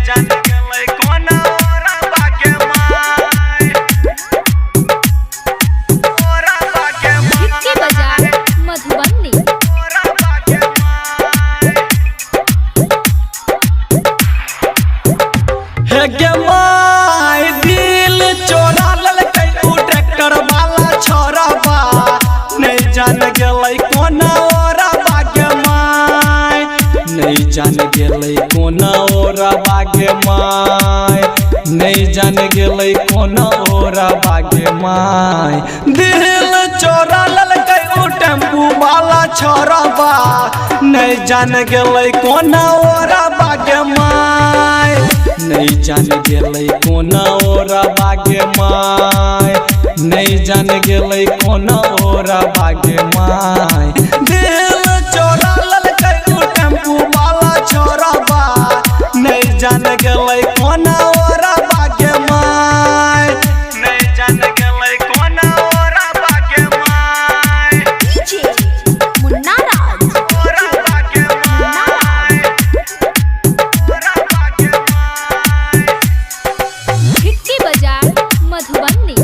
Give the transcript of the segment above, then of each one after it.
जान गेलै कोना ओरा बागे माय ओरा बागे भिक्की बाजार मधुबनी। ओरा बागे माय हे गे माय दिल चोरा ललकै उ ट्रैक्टर वाला छोराबा नहीं जान गेलै कोना ओरा बागे माय नहीं जान गेलै कोना ओरा बागे माय नहीं जान गेलै कोना ओरा बागे माय दिल चोरा ललकै उ टेम्पू वाला छोराबा नहीं जान गेलै कोना ओरा बागे माय नहीं जान गेलै कोना ओरा बागे माय नहीं जान गेलै कोना ओरा बागे माय दिल चोरा ललकै उ टेम्पू वाला छोराबा नहीं जान गेलै कोना ओरा बागे माय नहीं जान गेलै कोना ओरा बागे माय डीजे मुन्ना राज। ओरा बागे माय ओरा बागे माय भिक्की बाजार मधुबनी।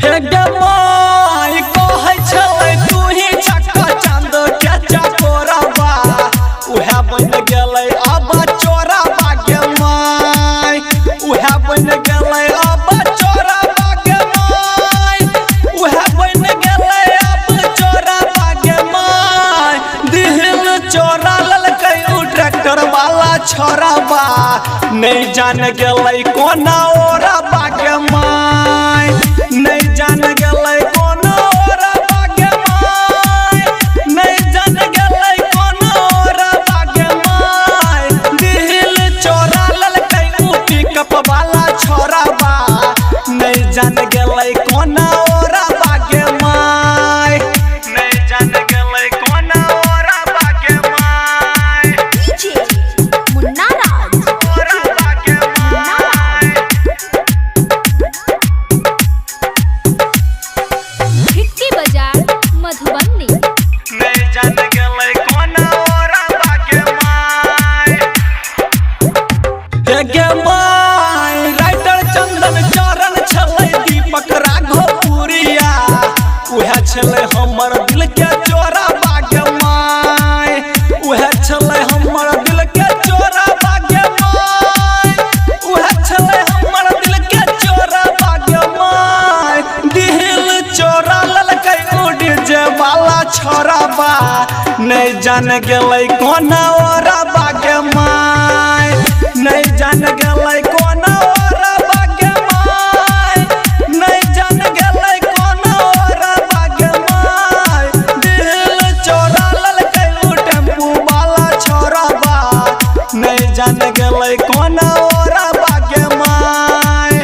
हे गे माय कहै छलै तू ही छक्का चांद के चकोराबा उहे बन गेलै अब चोरा बागे माय उहे बन गेलै अब चोरा बागे माय उहे बन गेलै अब चोरा बागे माय दिल चोरा ललकै उ ट्रैक्टर वाला छोराबा नहीं जान गेलै कोना ओरा बागे माय नहीं जान गेलै कोना ओरा बागे माय नहीं जान गेलै कोना ओरा बागे माय दिल चोरा ललकै उ पिकअप वाला छोराबा नहीं जान गेलै कोना ओरा बागे माय नहीं जान गेलै कोना ओरा बागे माय डीजे मुन्ना राज। ओरा बागे माय भिक्की बाजार मधुबनी। नहीं जान गेलै कोना ओरा बागे माय हे गे माय राइटर चंदन चरण छलै दीपक राघवपुरिया उहे छलै हमर दिल के चोरा बागे माय उहे छलै हमर दिल के चोरा बागे माय उहे छलै हमर दिल के चोरा बागे माय दिल चोरा ललकै उ डीजे वाला छोराबा नहीं जान गेलै कोना ओरा बागे माय नहीं जान गेलै कोना ओरा बागे माय नहीं जान गेलै कोना ओरा बागे माय दिल चोरा ललकै उ टेम्पू वाला छोराबा नहीं जान गेलै कोना ओरा बागे माय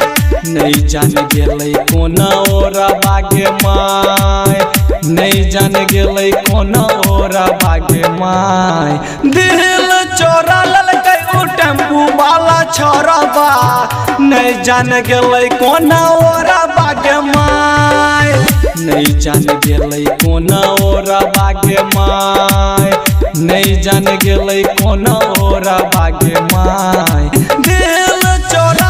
नहीं जान गेलै कोना ओरा बागे माय नहीं जान गेलै कोना ओरा बागे माय दिल चोरा ललकै उ टेम्पू वाला छोराबा नहीं जान गेलै कोना ओरा बागे माय नहीं जान गेलै कोना ओरा बागे माय नहीं जान गेलै कोना ओरा बागे माय दिल चोरा